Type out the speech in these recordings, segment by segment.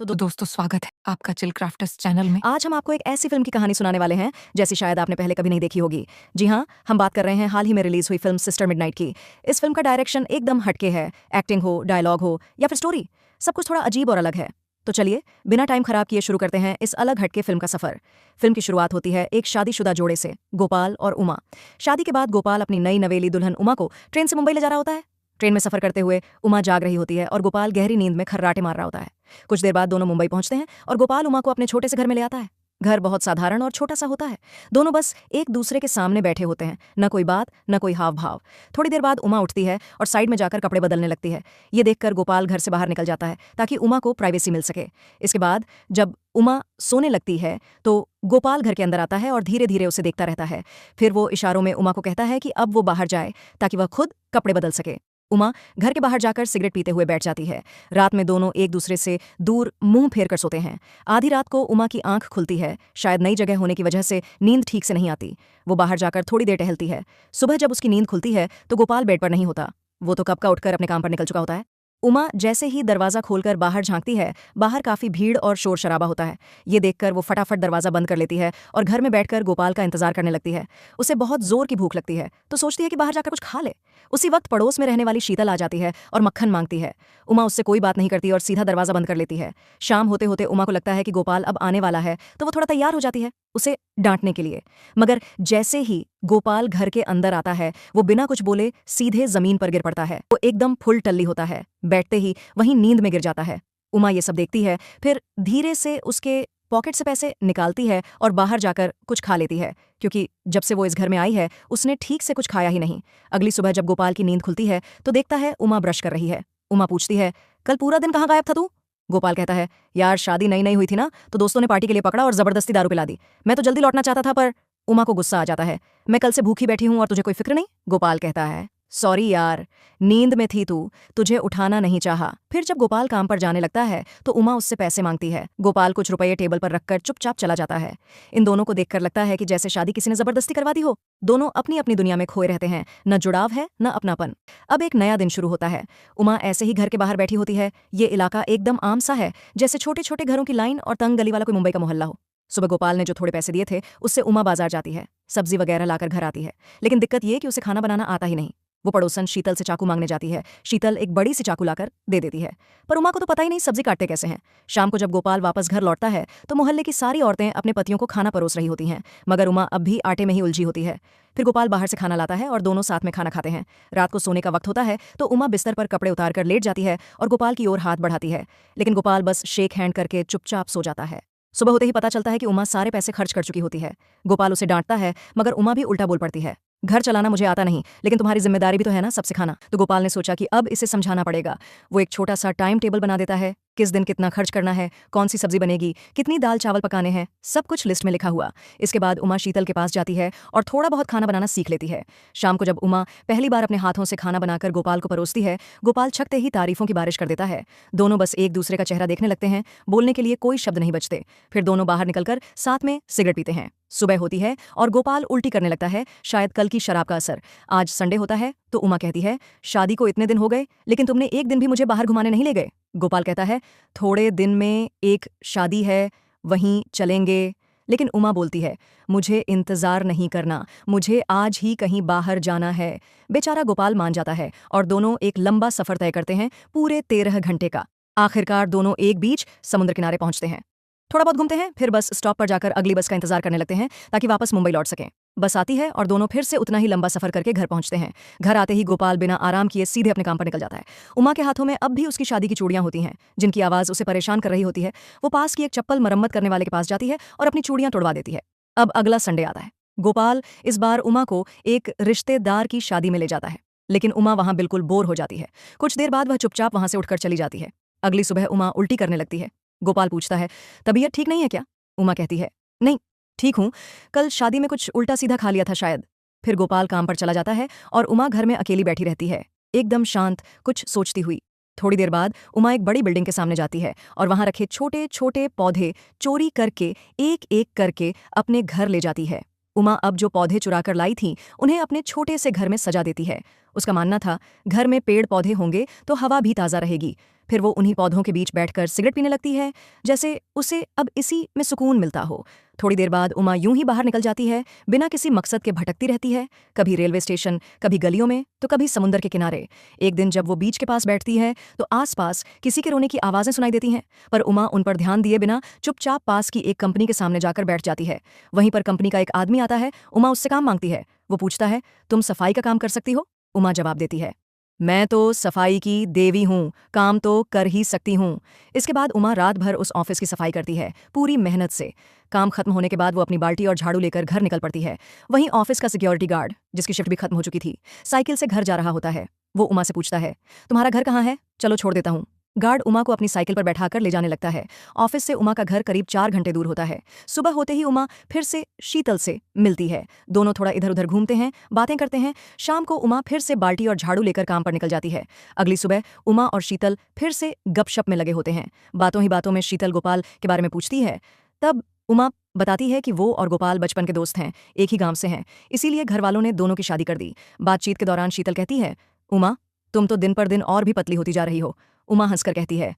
तो दोस्तों स्वागत है आपका चिल क्राफ्टर्स चैनल में। आज हम आपको एक ऐसी फिल्म की कहानी सुनाने वाले हैं जैसी शायद आपने पहले कभी नहीं देखी होगी। जी हाँ, हम बात कर रहे हैं हाल ही में रिलीज हुई फिल्म सिस्टर मिडनाइट की। इस फिल्म का डायरेक्शन एकदम हटके है। एक्टिंग हो, डायलॉग हो या फिर स्टोरी, सब कुछ थोड़ा अजीब और अलग है। तो चलिए बिना टाइम खराब किए शुरू करते हैं इस अलग हटके फिल्म का सफर। फिल्म की शुरुआत होती है एक शादीशुदा जोड़े से, गोपाल और उमा। शादी के बाद गोपाल अपनी नई नवेली दुल्हन उमा को ट्रेन से मुंबई ले जा रहा होता है। ट्रेन में सफर करते हुए उमा जाग रही होती है और गोपाल गहरी नींद में खर्राटे मार रहा होता है। कुछ देर बाद दोनों मुंबई पहुंचते हैं और गोपाल उमा को अपने छोटे से घर में ले आता है। घर बहुत साधारण और छोटा सा होता है। दोनों बस एक दूसरे के सामने बैठे होते हैं, न कोई बात न कोई हाव भाव। थोड़ी देर बाद उमा उठती है और साइड में जाकर कपड़े बदलने लगती है। ये देखकर गोपाल घर से बाहर निकल जाता है ताकि उमा को प्राइवेसी मिल सके। इसके बाद जब उमा सोने लगती है तो गोपाल घर के अंदर आता है और धीरे धीरे उसे देखता रहता है। फिर वो इशारों में उमा को कहता है कि अब वो बाहर जाए ताकि वह खुद कपड़े बदल सके। उमा घर के बाहर जाकर सिगरेट पीते हुए बैठ जाती है। रात में दोनों एक दूसरे से दूर मुंह फेर कर सोते हैं। आधी रात को उमा की आंख खुलती है। शायद नई जगह होने की वजह से नींद ठीक से नहीं आती। वो बाहर जाकर थोड़ी देर टहलती है। सुबह जब उसकी नींद खुलती है तो गोपाल बेड पर नहीं होता। वो तो कब का उठकर अपने काम पर निकल चुका होता है। उमा जैसे ही दरवाजा खोलकर बाहर झांकती है, बाहर काफी भीड़ और शोर शराबा होता है। ये देखकर वो फटाफट दरवाजा बंद कर लेती है और घर में बैठकर गोपाल का इंतजार करने लगती है। उसे बहुत जोर की भूख लगती है तो सोचती है कि बाहर जाकर कुछ खा ले। उसी वक्त पड़ोस में रहने वाली शीतल आ जाती है और मक्खन मांगती है। उमा उससे कोई बात नहीं करती और सीधा दरवाजा बंद कर लेती है। शाम होते होते उमा को लगता है कि गोपाल अब आने वाला है तो वो थोड़ा तैयार हो जाती है उसे डांटने के लिए। मगर जैसे ही गोपाल घर के अंदर आता है वो बिना कुछ बोले सीधे जमीन पर गिर पड़ता है। वो एकदम फुल टल्ली होता है। बैठते ही वहीं नींद में गिर जाता है। उमा ये सब देखती है, फिर धीरे से उसके पॉकेट से पैसे निकालती है और बाहर जाकर कुछ खा लेती है, क्योंकि जब से वो इस घर में आई है उसने ठीक से कुछ खाया ही नहीं। अगली सुबह जब गोपाल की नींद खुलती है तो देखता है उमा ब्रश कर रही है। उमा पूछती है, कल पूरा दिन कहाँ गायब था तू? गोपाल कहता है, यार शादी नई नई हुई थी ना तो दोस्तों ने पार्टी के लिए पकड़ा और जबरदस्ती दारू पिला दी। मैं तो जल्दी लौटना चाहता था पर उमा को गुस्सा आ जाता है। मैं कल से भूखी बैठी हूं और तुझे कोई फिक्र नहीं? गोपाल कहता है, सॉरी यार, नींद में थी तू, तुझे उठाना नहीं चाहा। फिर जब गोपाल काम पर जाने लगता है तो उमा उससे पैसे मांगती है। गोपाल कुछ रुपये टेबल पर रखकर चुपचाप चला जाता है। इन दोनों को देखकर लगता है कि जैसे शादी किसी ने जबरदस्ती करवा दी हो। दोनों अपनी अपनी दुनिया में खोए रहते हैं, न जुड़ाव है न अपनापन। अब एक नया दिन शुरू होता है। उमा ऐसे ही घर के बाहर बैठी होती है। ये इलाका एकदम आम सा है, जैसे छोटे छोटे घरों की लाइन और तंग गली वाला कोई मुंबई का मोहल्ला हो। सुबह गोपाल ने जो थोड़े पैसे दिए थे उससे उमा बाजार जाती है, सब्जी वगैरह लाकर घर आती है। लेकिन दिक्कत ये कि उसे खाना बनाना आता ही नहीं। वो पड़ोसन शीतल से चाकू मांगने जाती है। शीतल एक बड़ी सी चाकू लाकर दे देती है, पर उमा को तो पता ही नहीं सब्जी काटते कैसे हैं। शाम को जब गोपाल वापस घर लौटता है तो मोहल्ले की सारी औरतें अपने पतियों को खाना परोस रही होती हैं, मगर उमा अब भी आटे में ही उलझी होती है। फिर गोपाल बाहर से खाना लाता है और दोनों साथ में खाना खाते हैं। रात को सोने का वक्त होता है तो उमा बिस्तर पर कपड़े उतार कर लेट जाती है और गोपाल की ओर हाथ बढ़ाती है, लेकिन गोपाल बस शेक हैंड करके चुपचाप सो जाता है। सुबह होते ही पता चलता है कि उमा सारे पैसे खर्च कर चुकी होती है। गोपाल उसे डांटता है, मगर उमा भी उल्टा बोल पड़ती है, घर चलाना मुझे आता नहीं, लेकिन तुम्हारी जिम्मेदारी भी तो है ना सब सिखाना। तो गोपाल ने सोचा कि अब इसे समझाना पड़ेगा। वो एक छोटा सा टाइम टेबल बना देता है, किस दिन कितना खर्च करना है, कौन सी सब्जी बनेगी, कितनी दाल चावल पकाने हैं, सब कुछ लिस्ट में लिखा हुआ। इसके बाद उमा शीतल के पास जाती है और थोड़ा बहुत खाना बनाना सीख लेती है। शाम को जब उमा पहली बार अपने हाथों से खाना बनाकर गोपाल को परोसती है, गोपाल छकते ही तारीफों की बारिश कर देता है। दोनों बस एक दूसरे का चेहरा देखने लगते हैं, बोलने के लिए कोई शब्द नहीं बचते। फिर दोनों बाहर निकलकर साथ में सिगरेट पीते हैं। सुबह होती है और गोपाल उल्टी करने लगता है, शायद कल की शराब का असर। आज संडे होता है तो उमा कहती है, शादी को इतने दिन हो गए लेकिन तुमने एक दिन भी मुझे बाहर घुमाने नहीं ले गए। गोपाल कहता है, थोड़े दिन में एक शादी है, वहीं चलेंगे। लेकिन उमा बोलती है, मुझे इंतजार नहीं करना, मुझे आज ही कहीं बाहर जाना है। बेचारा गोपाल मान जाता है और दोनों एक लंबा सफर तय करते हैं, पूरे 13 घंटे का। आखिरकार दोनों एक बीच समुद्र किनारे पहुंचते हैं। थोड़ा बहुत घूमते हैं, फिर बस स्टॉप पर जाकर अगली बस का इंतजार करने लगते हैं ताकि वापस मुंबई लौट सकें। बस आती है और दोनों फिर से उतना ही लंबा सफर करके घर पहुंचते हैं। घर आते ही गोपाल बिना आराम किए सीधे अपने काम पर निकल जाता है। उमा के हाथों में अब भी उसकी शादी की चूड़ियां होती हैं, जिनकी आवाज उसे परेशान कर रही होती है। वो पास की एक चप्पल मरम्मत करने वाले के पास जाती है और अपनी चूड़ियां तोड़वा देती है। अब अगला संडे आता है। गोपाल इस बार उमा को एक रिश्तेदार की शादी में ले जाता है, लेकिन उमा वहां बिल्कुल बोर हो जाती है। कुछ देर बाद वह चुपचाप वहां से उठकर चली जाती है। अगली सुबह उमा उल्टी करने लगती है। गोपाल पूछता है, तबीयत ठीक नहीं है क्या? उमा कहती है, नहीं ठीक हूं, कल शादी में कुछ उल्टा सीधा खा लिया था शायद। फिर गोपाल काम पर चला जाता है और उमा घर में अकेली बैठी रहती है, एकदम शांत, कुछ सोचती हुई। थोड़ी देर बाद उमा एक बड़ी बिल्डिंग के सामने जाती है और वहां रखे छोटे छोटे पौधे चोरी करके एक एक करके अपने घर ले जाती है। उमा अब जो पौधे चुराकर लाई थी उन्हें अपने छोटे से घर में सजा देती है। उसका मानना था घर में पेड़ पौधे होंगे तो हवा भी ताज़ा रहेगी। फिर वो उन्हीं पौधों के बीच बैठकर सिगरेट पीने लगती है, जैसे उसे अब इसी में सुकून मिलता हो। थोड़ी देर बाद उमा यूं ही बाहर निकल जाती है, बिना किसी मकसद के भटकती रहती है, कभी रेलवे स्टेशन, कभी गलियों में, तो कभी समुंदर के किनारे। एक दिन जब वो बीच के पास बैठती है तो आसपास किसी के रोने की आवाजें सुनाई देती हैं, पर उमा उन पर ध्यान दिए बिना चुपचाप पास की एक कंपनी के सामने जाकर बैठ जाती है। वहीं पर कंपनी का एक आदमी आता है, उमा उससे काम मांगती है। वो पूछता है, तुम सफाई का काम कर सकती हो? उमा जवाब देती है, मैं तो सफाई की देवी हूँ, काम तो कर ही सकती हूँ। इसके बाद उमा रात भर उस ऑफिस की सफाई करती है, पूरी मेहनत से। काम खत्म होने के बाद वो अपनी बाल्टी और झाड़ू लेकर घर निकल पड़ती है। वहीं ऑफिस का सिक्योरिटी गार्ड, जिसकी शिफ्ट भी खत्म हो चुकी थी, साइकिल से घर जा रहा होता है। वो उमा से पूछता है, तुम्हारा घर कहाँ है? चलो छोड़ देता हूँ। गार्ड उमा को अपनी साइकिल पर बैठाकर ले जाने लगता है। ऑफिस से उमा का घर करीब 4 घंटे दूर होता है। सुबह होते ही उमा फिर से शीतल से मिलती है। दोनों थोड़ा इधर उधर घूमते हैं, बातें करते हैं। शाम को उमा फिर से बाल्टी और झाड़ू लेकर काम पर निकल जाती है। अगली सुबह उमा और शीतल फिर से गपशप में लगे होते हैं। बातों ही बातों में शीतल गोपाल के बारे में पूछती है। तब उमा बताती है कि वो और गोपाल बचपन के दोस्त हैं, एक ही गांव से हैं, इसीलिए घर वालों ने दोनों की शादी कर दी। बातचीत के दौरान शीतल कहती है, उमा, तुम तो दिन पर दिन और भी पतली होती जा रही हो। उमा हंसकर कहती है,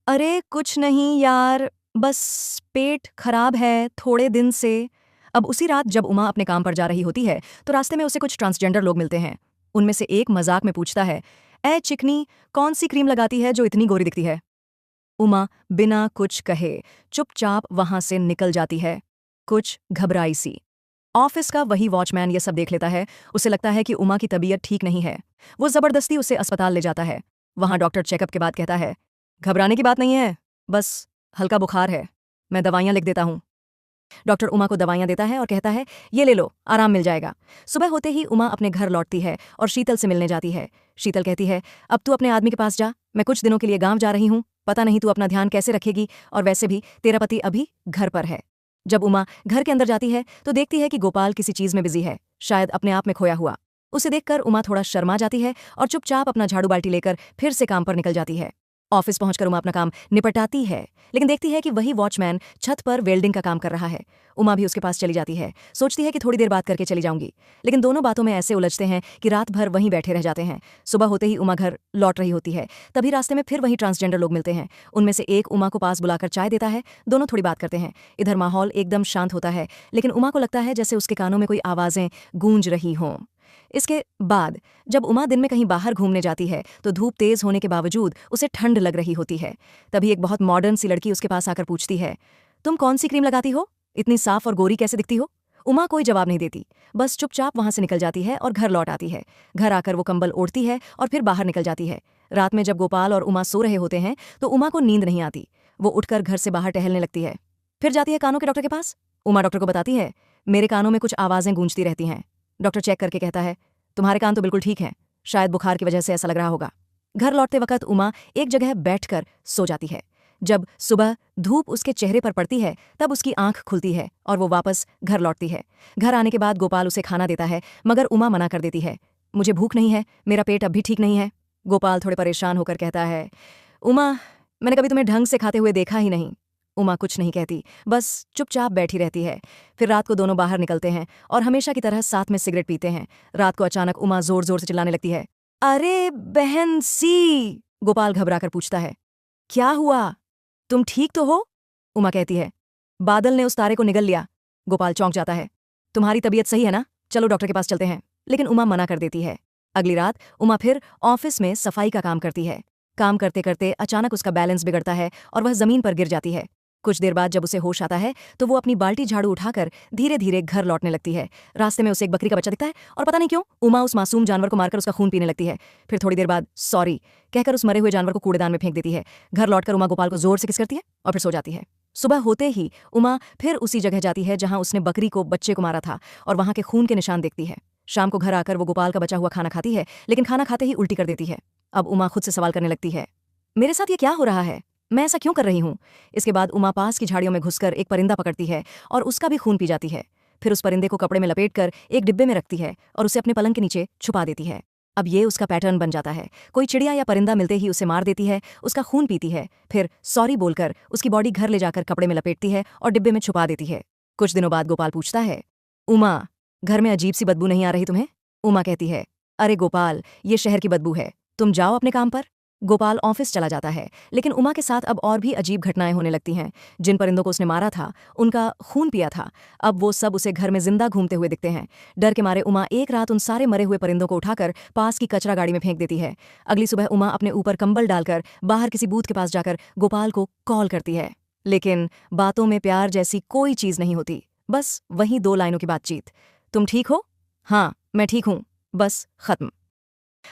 अरे कुछ नहीं यार, बस पेट खराब है थोड़े दिन से। अब उसी रात जब उमा अपने काम पर जा रही होती है तो रास्ते में उसे कुछ ट्रांसजेंडर लोग मिलते हैं। उनमें से एक मजाक में पूछता है, ए चिकनी, कौन सी क्रीम लगाती है जो इतनी गोरी दिखती है? उमा बिना कुछ कहे चुपचाप वहां से निकल जाती है, कुछ घबराई सी। ऑफिस का वही वॉचमैन ये सब देख लेता है। उसे लगता है कि उमा की तबीयत ठीक नहीं है। वो जबरदस्ती उसे अस्पताल ले जाता है। वहां डॉक्टर चेकअप के बाद कहता है, घबराने की बात नहीं है, बस हल्का बुखार है, मैं दवाइयां लिख देता हूं। डॉक्टर उमा को दवाइयां देता है और कहता है, ये ले लो, आराम मिल जाएगा। सुबह होते ही उमा अपने घर लौटती है और शीतल से मिलने जाती है। शीतल कहती है, अब तू अपने आदमी के पास जा, मैं कुछ दिनों के लिए गांव जा रही हूं, पता नहीं तू अपना ध्यान कैसे रखेगी, और वैसे भी तेरा पति अभी घर पर है। जब उमा घर के अंदर जाती है तो देखती है कि गोपाल किसी चीज में बिजी है, शायद अपने आप में खोया हुआ। उसे देखकर उमा थोड़ा शर्मा जाती है और चुपचाप अपना झाड़ू बाल्टी लेकर फिर से काम पर निकल जाती है। ऑफिस पहुंचकर उमा अपना काम निपटाती है, लेकिन देखती है कि वही वॉचमैन छत पर वेल्डिंग का काम कर रहा है। उमा भी उसके पास चली जाती है, सोचती है कि थोड़ी देर बात करके चली जाऊंगी, लेकिन दोनों बातों में ऐसे उलझते हैं कि रात भर वहीं बैठे रह जाते हैं। सुबह होते ही उमा घर लौट रही होती है, तभी रास्ते में फिर वही ट्रांसजेंडर लोग मिलते हैं। उनमें से एक उमा को पास बुलाकर चाय देता है। दोनों थोड़ी बात करते हैं। इधर माहौल एकदम शांत होता है, लेकिन उमा को लगता है जैसे उसके कानों में कोई आवाजें गूंज रही हों। इसके बाद जब उमा दिन में कहीं बाहर घूमने जाती है तो धूप तेज होने के बावजूद उसे ठंड लग रही होती है। तभी एक बहुत मॉडर्न सी लड़की उसके पास आकर पूछती है, तुम कौन सी क्रीम लगाती हो, इतनी साफ और गोरी कैसे दिखती हो? उमा कोई जवाब नहीं देती, बस चुपचाप वहां से निकल जाती है और घर लौट आती है। घर आकर वो कंबल ओढ़ती है और फिर बाहर निकल जाती है। रात में जब गोपाल और उमा सो रहे होते हैं तो उमा को नींद नहीं आती। वो उठकर घर से बाहर टहलने लगती है। फिर जाती है कानों के डॉक्टर के पास। उमा डॉक्टर को बताती है, मेरे कानों में कुछ आवाजें गूंजती रहती हैं। डॉक्टर चेक करके कहता है, तुम्हारे कान तो बिल्कुल ठीक हैं, शायद बुखार की वजह से ऐसा लग रहा होगा। घर लौटते वक्त उमा एक जगह बैठकर सो जाती है। जब सुबह धूप उसके चेहरे पर पड़ती है तब उसकी आंख खुलती है और वो वापस घर लौटती है। घर आने के बाद गोपाल उसे खाना देता है, मगर उमा मना कर देती है, मुझे भूख नहीं है, मेरा पेट अब भी ठीक नहीं है। गोपाल थोड़े परेशान होकर कहता है, उमा, मैंने कभी तुम्हें ढंग से खाते हुए देखा ही नहीं। उमा कुछ नहीं कहती, बस चुपचाप बैठी रहती है। फिर रात को दोनों बाहर निकलते हैं और हमेशा की तरह साथ में सिगरेट पीते हैं। रात को अचानक उमा जोर जोर से चिल्लाने लगती है, अरे बहन सी! गोपाल घबराकर पूछता है, क्या हुआ, तुम ठीक तो हो? उमा कहती है, बादल ने उस तारे को निगल लिया। गोपाल चौंक जाता है, तुम्हारी तबीयत सही है ना, चलो डॉक्टर के पास चलते हैं। लेकिन उमा मना कर देती है। अगली रात उमा फिर ऑफिस में सफाई का काम करती है। काम करते करते अचानक उसका बैलेंस बिगड़ता है और वह जमीन पर गिर जाती है। कुछ देर बाद जब उसे होश आता है तो वो अपनी बाल्टी झाड़ू उठाकर धीरे धीरे घर लौटने लगती है। रास्ते में उसे एक बकरी का बच्चा दिखता है और पता नहीं क्यों उमा उस मासूम जानवर को मारकर उसका खून पीने लगती है। फिर थोड़ी देर बाद सॉरी कहकर उस मरे हुए जानवर को कूड़ेदान में फेंक देती है। घर लौटकर उमा गोपाल को जोर से किस करती है और फिर सो जाती है। सुबह होते ही उमा फिर उसी जगह जाती है जहां उसने बकरी को बच्चे को मारा था और वहां के खून के निशान देखती है। शाम को घर आकर वो गोपाल का बचा हुआ खाना खाती है, लेकिन खाना खाते ही उल्टी कर देती है। अब उमा खुद से सवाल करने लगती है, मेरे साथ ये क्या हो रहा है, मैं ऐसा क्यों कर रही हूँ? इसके बाद उमा पास की झाड़ियों में घुसकर एक परिंदा पकड़ती है और उसका भी खून पी जाती है। फिर उस परिंदे को कपड़े में लपेटकर एक डिब्बे में रखती है और उसे अपने पलंग के नीचे छुपा देती है। अब ये उसका पैटर्न बन जाता है, कोई चिड़िया या परिंदा मिलते ही उसे मार देती है, उसका खून पीती है, फिर सॉरी बोलकर उसकी बॉडी घर ले जाकर कपड़े में लपेटती है और डिब्बे में छुपा देती है। कुछ दिनों बाद गोपाल पूछता है, उमा, घर में अजीब सी बदबू नहीं आ रही तुम्हें? उमा कहती है, अरे गोपाल, ये शहर की बदबू है, तुम जाओ अपने काम पर। गोपाल ऑफिस चला जाता है, लेकिन उमा के साथ अब और भी अजीब घटनाएं होने लगती हैं। जिन परिंदों को उसने मारा था, उनका खून पिया था, अब वो सब उसे घर में जिंदा घूमते हुए दिखते हैं। डर के मारे उमा एक रात उन सारे मरे हुए परिंदों को उठाकर पास की कचरा गाड़ी में फेंक देती है। अगली सुबह उमा अपने ऊपर कंबल डालकर बाहर किसी बूथ के पास जाकर गोपाल को कॉल करती है, लेकिन बातों में प्यार जैसी कोई चीज नहीं होती, बस वही 2 लाइनों की बातचीत। तुम ठीक हो? हाँ, मैं ठीक हूं। बस खत्म।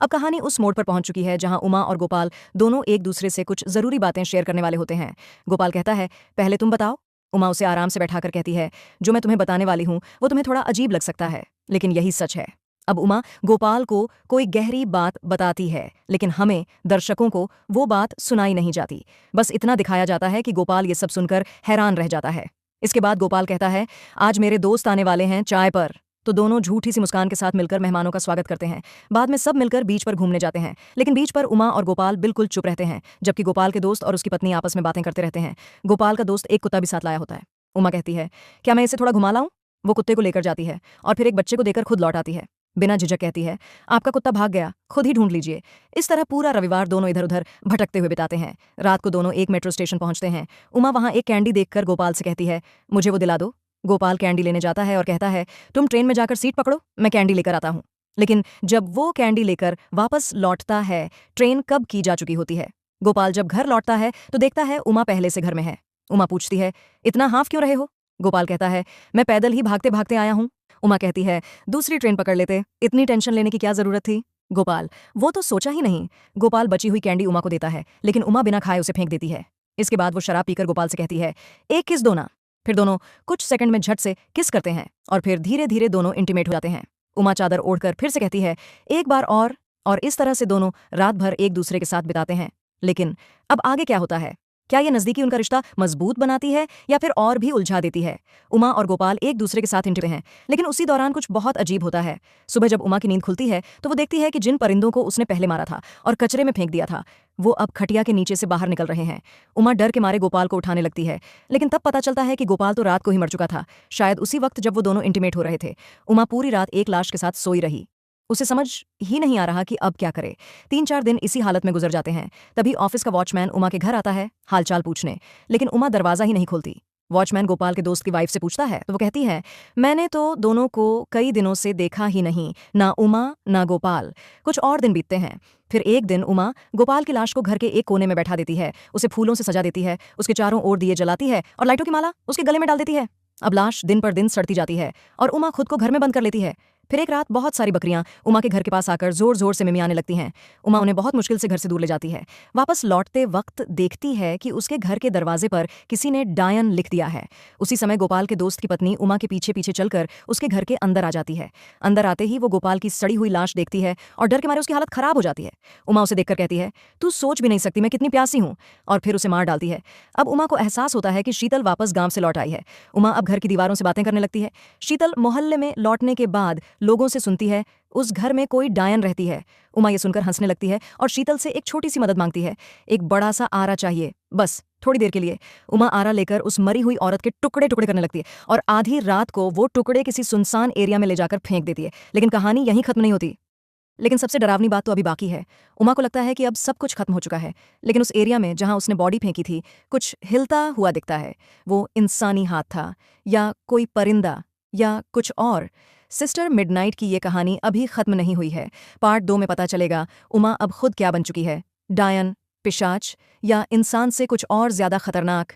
अब कहानी उस मोड़ पर पहुंच चुकी है जहां उमा और गोपाल दोनों एक दूसरे से कुछ जरूरी बातें शेयर करने वाले होते हैं। गोपाल कहता है, पहले तुम बताओ। उमा उसे आराम से बैठाकर कहती है, जो मैं तुम्हें बताने वाली हूं वो तुम्हें थोड़ा अजीब लग सकता है, लेकिन यही सच है। अब उमा गोपाल को कोई गहरी बात बताती है, लेकिन हमें दर्शकों को वो बात सुनाई नहीं जाती। बस इतना दिखाया जाता है कि गोपाल ये सब सुनकर हैरान रह जाता है। इसके बाद गोपाल कहता है, आज मेरे दोस्त आने वाले हैं चाय पर। तो दोनों झूठी सी मुस्कान के साथ मिलकर मेहमानों का स्वागत करते हैं। बाद में सब मिलकर बीच पर घूमने जाते हैं, लेकिन बीच पर उमा और गोपाल बिल्कुल चुप रहते हैं, जबकि गोपाल के दोस्त और उसकी पत्नी आपस में बातें करते रहते हैं। गोपाल का दोस्त एक कुत्ता भी साथ लाया होता है। उमा कहती है, क्या मैं इसे थोड़ा घुमा लाऊं? वो कुत्ते को लेकर जाती है और फिर एक बच्चे को देकर खुद लौट आती है। बिना झिझक कहती है, आपका कुत्ता भाग गया, खुद ही ढूंढ लीजिए। इस तरह पूरा रविवार दोनों इधर उधर भटकते हुए बिताते हैं। रात को दोनों एक मेट्रो स्टेशन पहुंचते हैं। उमा वहां एक कैंडी देखकर गोपाल से कहती है, मुझे वो दिला दो। गोपाल कैंडी लेने जाता है और कहता है, तुम ट्रेन में जाकर सीट पकड़ो, मैं कैंडी लेकर आता हूं। लेकिन जब वो कैंडी लेकर वापस लौटता है, ट्रेन कब की जा चुकी होती है। गोपाल जब घर लौटता है तो देखता है उमा पहले से घर में है। उमा पूछती है, इतना हाफ क्यों रहे हो? गोपाल कहता है, मैं पैदल ही भागते भागते आया हूं। उमा कहती है, दूसरी ट्रेन पकड़ लेते, इतनी टेंशन लेने की क्या जरूरत थी? गोपाल, वो तो सोचा ही नहीं। गोपाल बची हुई कैंडी उमा को देता है, लेकिन उमा बिना खाए उसे फेंक देती है। इसके बाद वो शराब पीकर गोपाल से कहती है, एक किस दो ना। फिर दोनों कुछ सेकंड में झट से किस करते हैं और फिर धीरे धीरे दोनों इंटीमेट हो जाते हैं। उमा चादर ओढ़कर फिर से कहती है, एक बार और इस तरह से दोनों रात भर एक दूसरे के साथ बिताते हैं। लेकिन अब आगे क्या होता है? क्या ये नजदीकी उनका रिश्ता मजबूत बनाती है या फिर और भी उलझा देती है? उमा और गोपाल एक दूसरे के साथ इंटरव्यू हैं, लेकिन उसी दौरान कुछ बहुत अजीब होता है। सुबह जब उमा की नींद खुलती है तो वो देखती है कि जिन परिंदों को उसने पहले मारा था और कचरे में फेंक दिया था, वो अब खटिया के नीचे से बाहर निकल रहे हैं। उमा डर के मारे गोपाल को उठाने लगती है, लेकिन तब पता चलता है कि गोपाल तो रात को ही मर चुका था, शायद उसी वक्त जब वो दोनों इंटीमेट हो रहे थे। उमा पूरी रात एक लाश के साथ सोई रही। उसे समझ ही नहीं आ रहा कि अब क्या करे। 3-4 दिन इसी हालत में गुजर जाते हैं। तभी ऑफिस का वॉचमैन उमा के घर आता है हालचाल पूछने, लेकिन उमा दरवाजा ही नहीं खोलती। वॉचमैन गोपाल के दोस्त की वाइफ से पूछता है तो वो कहती है, मैंने तो दोनों को कई दिनों से देखा ही नहीं, ना उमा ना गोपाल। कुछ और दिन बीतते हैं। फिर एक दिन उमा गोपाल की लाश को घर के एक कोने में बैठा देती है, उसे फूलों से सजा देती है, उसके चारों ओर दिए जलाती है और लाइटों की माला उसके गले में डाल देती है। अब लाश दिन पर दिन सड़ती जाती है और उमा खुद को घर में बंद कर लेती है। फिर एक रात बहुत सारी बकरियां उमा के घर के पास आकर जोर जोर से मिमियाने लगती हैं। उमा उन्हें बहुत मुश्किल से घर से दूर ले जाती है। वापस लौटते वक्त देखती है कि उसके घर के दरवाजे पर किसी ने डायन लिख दिया है। उसी समय गोपाल के दोस्त की पत्नी उमा के पीछे पीछे चलकर उसके घर के अंदर आ जाती है। अंदर आते ही वो गोपाल की सड़ी हुई लाश देखती है और डर के मारे उसकी हालत खराब हो जाती है। उमा उसे देखकर कहती है, तू सोच भी नहीं सकती मैं कितनी प्यासी हूं, और फिर उसे मार डालती है। अब उमा को एहसास होता है कि शीतल वापस गांव से लौट आई है। उमा अब घर की दीवारों से बातें करने लगती है। शीतल मोहल्ले में लौटने के बाद लोगों से सुनती है उस घर में कोई डायन रहती है। उमा ये सुनकर हंसने लगती है और शीतल से एक छोटी सी मदद मांगती है, एक बड़ा सा आरा चाहिए, बस थोड़ी देर के लिए। उमा आरा लेकर उस मरी हुई औरत के टुकड़े टुकड़े करने लगती है और आधी रात को वो टुकड़े किसी सुनसान एरिया में ले जाकर फेंक देती है। लेकिन कहानी यहीं खत्म नहीं होती। लेकिन सबसे डरावनी बात तो अभी बाकी है। उमा को लगता है कि अब सब कुछ खत्म हो चुका है, लेकिन उस एरिया में जहां उसने बॉडी फेंकी थी कुछ हिलता हुआ दिखता है। वो इंसानी हाथ था या कोई परिंदा या कुछ और। सिस्टर मिडनाइट की ये कहानी अभी खत्म नहीं हुई है। पार्ट 2 में पता चलेगा उमा अब खुद क्या बन चुकी है, डायन, पिशाच या इंसान से कुछ और ज्यादा खतरनाक।